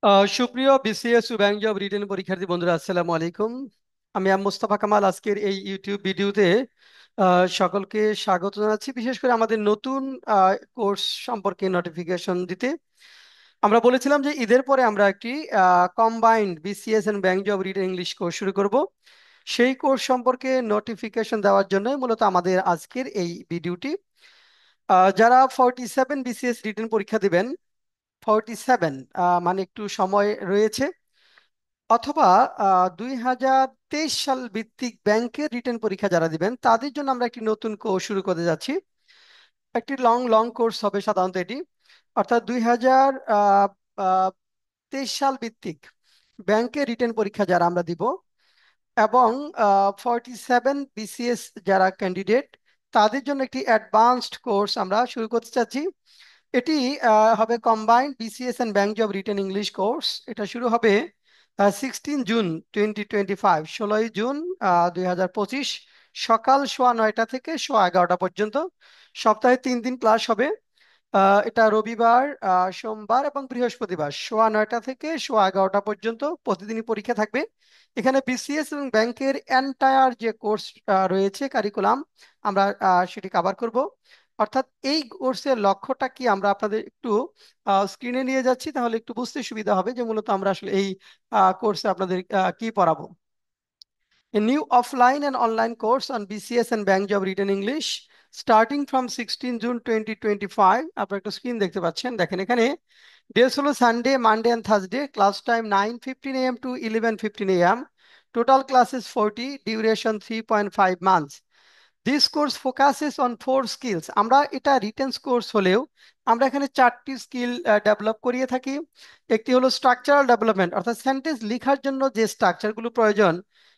সুপ্রিয় বিসিএস ও bank job written পরীক্ষার্থী বন্ধুরা, আসসালামু আলাইকুম। আমি মোস্তফা কামাল আজকের এই ইউটিউব ভিডিওতে সকলকে স্বাগত জানাচ্ছি, বিশেষ করে আমাদের নতুন কোর্স সম্পর্কে নোটিফিকেশন দিতে। আমরা বলেছিলাম যে ঈদের পরে আমরা একটি combined BCS and bank job written English course শুরু করব। সেই কোর্স সম্পর্কে নোটিফিকেশন দেওয়ার জন্যই মূলত আমাদের আজকের এই ভিডিওটি। যারা 47 বিসিএস রিটেন পরীক্ষা দিবেন, 47 মানে একটু সময় রয়েছে, অথবা 2023 সাল ভিত্তিক ব্যাংকের রিটেন পরীক্ষা যারা দিবেন তাদের জন্য আমরা একটি নতুন কোর্স শুরু করতে যাচ্ছি। একটি লং লং কোর্স হবে সাধারণত এটি, অর্থাৎ 2023 সাল ভিত্তিক ব্যাংকের রিটেন পরীক্ষা যারা আমরা দিব এবং 47 বিসিএস যারা ক্যান্ডিডেট তাদের জন্য একটি অ্যাডভান্সড কোর্স আমরা শুরু করতে চাচ্ছি। এটি হবে combined BCS and bank job written English course. এটা শুরু হবে 16 জুন 2025, 16ই জুন 2025, সকাল 9:30 থেকে 11:30 পর্যন্ত। সপ্তাহে 3 দিন ক্লাস হবে। এটা রবিবার, সোমবার এবং বৃহস্পতিবার 9:30 থেকে 11:30 পর্যন্ত প্রতিদিনই পরীক্ষা থাকবে। এখানে বিসিএস এবং ব্যাংকের এন্টায়ার যে কোর্স রয়েছে কারিকুলাম, আমরা সেটি কভার করব। অর্থাৎ এই কোর্সের লক্ষ্যটা কি আমরা আপনাদের একটু স্ক্রিনে নিয়ে যাচ্ছি, তাহলে একটু বুঝতে সুবিধা হবে যে মূলত আমরা আসলে এই কোর্সে আপনাদের কি পড়াবো। A new offline and online course on BCS and Bank Job Written English starting from 16 June 2025। আপনারা একটা স্ক্রিন দেখতে পাচ্ছেন, দেখেন এখানে ডেস হলো Sunday, Monday and Thursday. Class time 9:15 AM to 11:15 AM। Total classes 40, duration 3.5 months। This course focuses on 4 skills. আমরা এটা written course হলেও আমরা এখানে 4টি স্কিল ডেভেলপ করিয়ে থাকি। একটি হলো স্ট্রাকচারাল ডেভেলপমেন্ট, অর্থাৎ সেন্টেন্স লেখার জন্য যে স্ট্রাকচারগুলো প্রয়োজন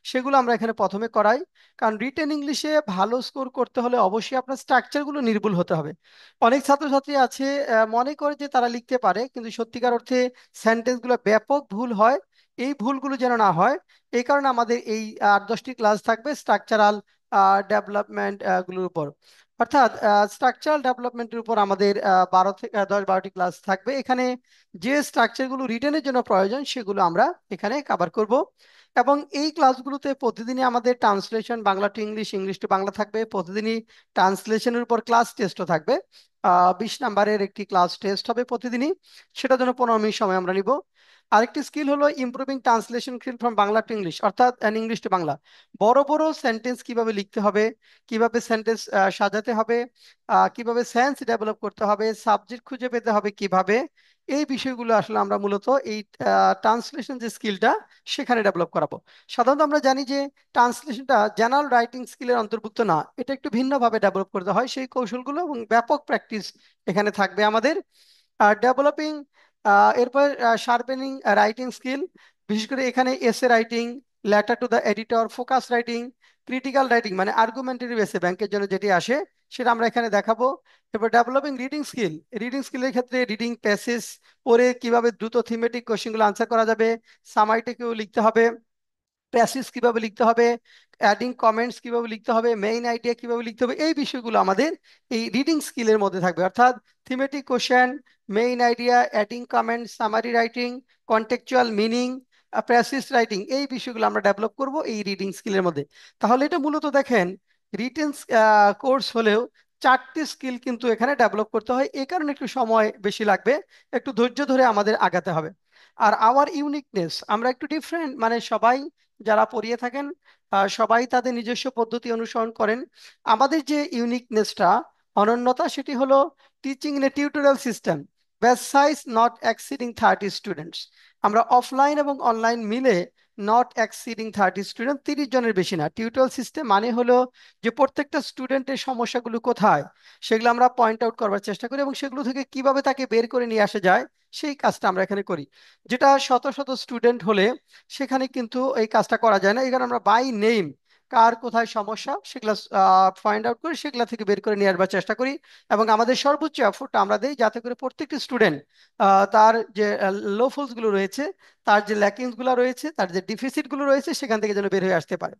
সেগুলো আমরা এখানে প্রথমে করাই। কারণ রিটেন ইংলিশে ভালো স্কোর করতে হলে অবশ্যই আপনার স্ট্রাকচারগুলো নির্ভুল হতে হবে। অনেক ছাত্রছাত্রী আছে মনে করে যে তারা লিখতে পারে, কিন্তু সত্যিকার অর্থে সেন্টেন্সগুলো ব্যাপক ভুল হয়। এই ভুলগুলো যেন না হয়, এই কারণে আমাদের এই 8-10টি ক্লাস থাকবে স্ট্রাকচারাল ডেভেলপমেন্ট গুলোর উপর। অর্থাৎ স্ট্রাকচারাল ডেভেলপমেন্টের উপর আমাদের 10-12টি ক্লাস থাকবে। এখানে যে স্ট্রাকচারগুলো রিটেনের জন্য প্রয়োজন সেগুলো আমরা এখানে কভার করব। এবং এই ক্লাসগুলোতে প্রতিদিনই আমাদের translation Bangla to English, English to Bangla থাকবে। প্রতিদিনই ট্রান্সলেশনের উপর ক্লাস টেস্টও থাকবে। 20 নম্বরের একটি ক্লাস টেস্ট হবে প্রতিদিনই, সেটার জন্য 15 মিনিট সময় আমরা নিব। আরেকটি স্কিল হলো improving translation skill from Bangla to English, অর্থাৎ ইংলিশ টু বাংলা। বড় বড় সেন্টেন্স কিভাবে লিখতে হবে, কিভাবে সেন্টেন্স সাজাতে হবে, কিভাবে সেন্স ডেভেলপ করতে হবে, সাবজেক্ট খুঁজে পেতে হবে কিভাবে, এই বিষয়গুলো আসলে আমরা মূলত এই ট্রান্সলেশন যে স্কিলটা সেখানে ডেভেলপ করাবো। সাধারণত আমরা জানি যে ট্রান্সলেশনটা জেনারেল রাইটিং স্কিলের অন্তর্ভুক্ত না, এটা একটু ভিন্নভাবে ডেভেলপ করতে হয়। সেই কৌশলগুলো এবং ব্যাপক প্র্যাকটিস এখানে থাকবে আমাদের। ডেভেলপিং, এরপর শার্পেনিং রাইটিং স্কিল, বিশেষ করে এখানে essay writing, letter to the editor, focus writing, critical writing মানে আর্গুমেন্টারি বেসে ব্যাংকের জন্য যেটি আসে সেটা আমরা এখানে দেখাবো। এরপর ডেভেলপিং রিডিং স্কিল, রিডিং স্কিলের ক্ষেত্রে রিডিং প্যাসেজ পড়ে কিভাবে দ্রুত থিমেটিক কোশ্চেনগুলো আনসার করা যাবে, সামারিটিকেও লিখতে হবে, প্যাসেজ কিভাবে লিখতে হবে, অ্যাডিং কমেন্টস কিভাবে লিখতে হবে, মেইন আইডিয়া কিভাবে লিখতে হবে, এই বিষয়গুলো আমাদের এই রিডিং স্কিলের মধ্যে থাকবে। অর্থাৎ thematic question, main idea, adding comment, summary writing, contractual meaning, passage writing, এই বিষয়গুলো আমরা ডেভেলপ করব এই রিডিং স্কিলের মধ্যে। তাহলে এটা মূলত দেখেন রিটেন কোর্স হলেও 4টি স্কিল কিন্তু এখানে ডেভেলপ করতে হয়। এই কারণে একটু সময় বেশি লাগবে, একটু ধৈর্য ধরে আমাদের আগাতে হবে। আর আওয়ার ইউনিকনেস, আমরা একটু ডিফারেন্ট, মানে সবাই যারা পড়িয়ে থাকেন সবাই তাদের নিজস্ব পদ্ধতি অনুসরণ করেন। আমাদের যে ইউনিকনেসটা, অনন্যতা, সেটি হলো teaching in a tutorial system, batch size not exceeding 30 students. আমরা অফলাইন এবং অনলাইন মিলে নট এক্সিডিং 30 স্টুডেন্ট, 30 জনের বেশি না। টিউটোরিয়াল সিস্টেম মানে হলো যে প্রত্যেকটা স্টুডেন্টের সমস্যাগুলো কোথায় সেগুলো আমরা পয়েন্ট আউট করবার চেষ্টা করি এবং সেগুলো থেকে কিভাবে তাকে বের করে নিয়ে আসা যায় সেই কাজটা আমরা এখানে করি। যেটা শত শত স্টুডেন্ট হলে সেখানে কিন্তু এই কাজটা করা যায় না। এই কারণে আমরা বাই নেম কার কোথায় সমস্যা সেগুলো ফাইন্ড আউট করে সেগুলো থেকে বের করে নিয়ে আসবার চেষ্টা করি এবং আমাদের সর্বোচ্চ এফোর্টটা আমরা দিই যাতে করে প্রত্যেকটি স্টুডেন্ট তার যে লোফলস গুলো রয়েছে, তার যে ল্যাকিংস গুলো রয়েছে, তার যে ডিফিসিট গুলো রয়েছে সেখান থেকে যেন বের হয়ে আসতে পারে।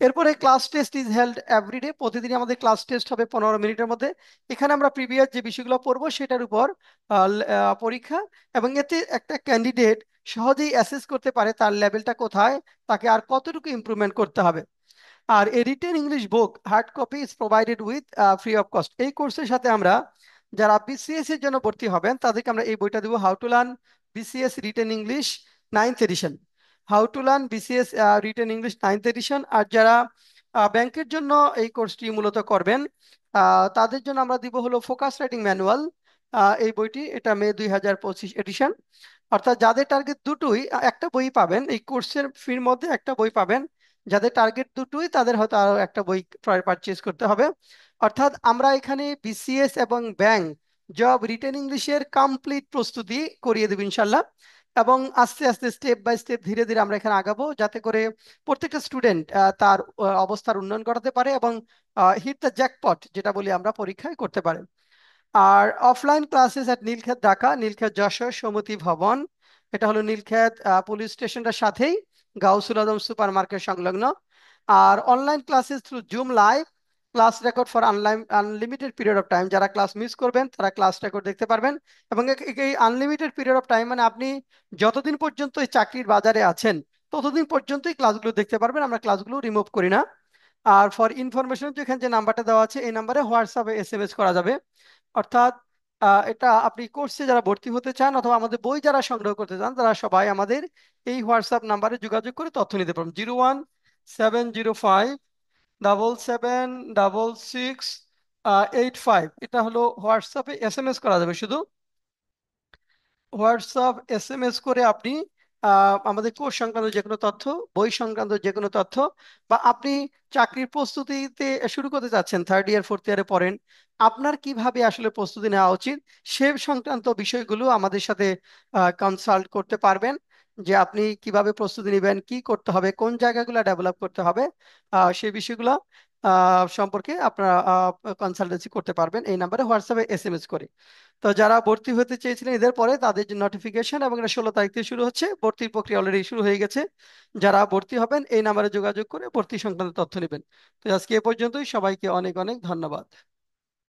এরপরে class test is held everyday, প্রতিদিনই আমাদের ক্লাস টেস্ট হবে 15 মিনিটের মধ্যে। এখানে আমরা প্রিভিয়াস যে বিষয়গুলো পড়বো সেটার উপর পরীক্ষা, এবং এতে একটা ক্যান্ডিডেট সহজেই অ্যাসেস করতে পারে তার লেভেলটা কোথায়, তাকে আর কতটুকু ইমপ্রুভমেন্ট করতে হবে। আর a written English book hard copy is provided with free of cost. এই কোর্সের সাথে আমরা যারা বিসিএস এর জন্য ভর্তি হবেন তাদেরকে আমরা এই বইটা দেবো, how to learn BCS written English 9th edition. How to learn BCS written English 9th edition. আর যারা ব্যাংকের জন্য এই কোর্সটি মূলত করবেন তাদের জন্য আমরা দিব হলো ফোকাস রাইটিং ম্যানুয়াল, এই বইটি, এটা মে 2025 এডিশন। অর্থাৎ যাদের টার্গেট দুটোই, একটা বই পাবেন এই কোর্সের ফির মধ্যে, একটা বই পাবেন। যাদের টার্গেট দুটোই তাদের হয়তো আরো একটা বই পারচেজ করতে হবে। অর্থাৎ আমরা এখানে বিসিএস এবং ব্যাংক জব রিটেন ইংলিশের কমপ্লিট প্রস্তুতি করিয়ে দেব ইনশাল্লাহ। এবং আস্তে আস্তে স্টেপ বাই স্টেপ ধীরে ধীরে আমরা এখানে আগাবো, যাতে করে প্রত্যেকটা স্টুডেন্ট তার অবস্থার উন্নয়ন করাতে পারে এবং হিট দ্য জ্যাকপট যেটা বলি আমরা পরীক্ষায় করতে পারে। আর অফলাইন ক্লাসেস এট নীলক্ষেত ঢাকা, নীলক্ষেত যশোর সমিতি ভবন, এটা হলো নীলক্ষেত পুলিশ স্টেশনটার সাথেই গাউসুল আজম সুপার মার্কেট সংলগ্ন। আর online classes through zoom live, class record for unlimited period of time. যারা ক্লাস মিস করবেন তারা ক্লাস রেকর্ড দেখতে পারবেন। এবং এই আনলিমিটেড পিরিয়ড অফ টাইম মানে আপনি যতদিন পর্যন্ত এই চাকরির বাজারে আছেন ততদিন পর্যন্তই ক্লাসগুলো দেখতে পারবেন, আমরা ক্লাসগুলো রিমুভ করি না। আর ফর ইনফরমেশন যেখানে যে নাম্বারটা দেওয়া আছে এই নাম্বারে হোয়াটসঅ্যাপে এসএমএস করা যাবে। অর্থাৎ এটা আপনি কোর্সে যারা ভর্তি হতে চান অথবা আমাদের বই যারা সংগ্রহ করতে চান তারা সবাই আমাদের এই হোয়াটসঅ্যাপ নাম্বারে যোগাযোগ করে তথ্য নিতে পারবেন। 01705 777 এটা হলো হোয়াটসঅ্যাপে এসএমএস করা যাবে শুধু। হোয়াটসঅ্যাপ এসএমএস করে আপনি আমাদের কোর্স সংক্রান্ত যে কোনো তথ্য, বই সংক্রান্ত যে কোনো তথ্য, বা আপনি চাকরির প্রস্তুতিতে শুরু করতে চাচ্ছেন, 3rd ইয়ার 4th ইয়ারে পড়েন, আপনার কিভাবে আসলে প্রস্তুতি নেওয়া উচিত সে সংক্রান্ত বিষয়গুলো আমাদের সাথে কনসাল্ট করতে পারবেন। যে আপনি কিভাবে প্রস্তুতি নেবেন, কি করতে হবে, কোন জায়গাগুলো ডেভেলপ করতে হবে, সেই বিষয়গুলো সম্পর্কে আপনারা কনসালটেন্সি করতে পারবেন এই নাম্বারে হোয়াটসঅ্যাপে এসএমএস করে। তো যারা ভর্তি হতে চেয়েছিলেন এদের পরে তাদের যে নোটিফিকেশন, এবং এটা 16 তারিখ থেকে শুরু হচ্ছে, ভর্তির প্রক্রিয়া অলরেডি শুরু হয়ে গেছে। যারা ভর্তি হবেন এই নাম্বারে যোগাযোগ করে ভর্তি সংক্রান্ত তথ্য নেবেন। তো আজকে এ পর্যন্তই, সবাইকে অনেক অনেক ধন্যবাদ।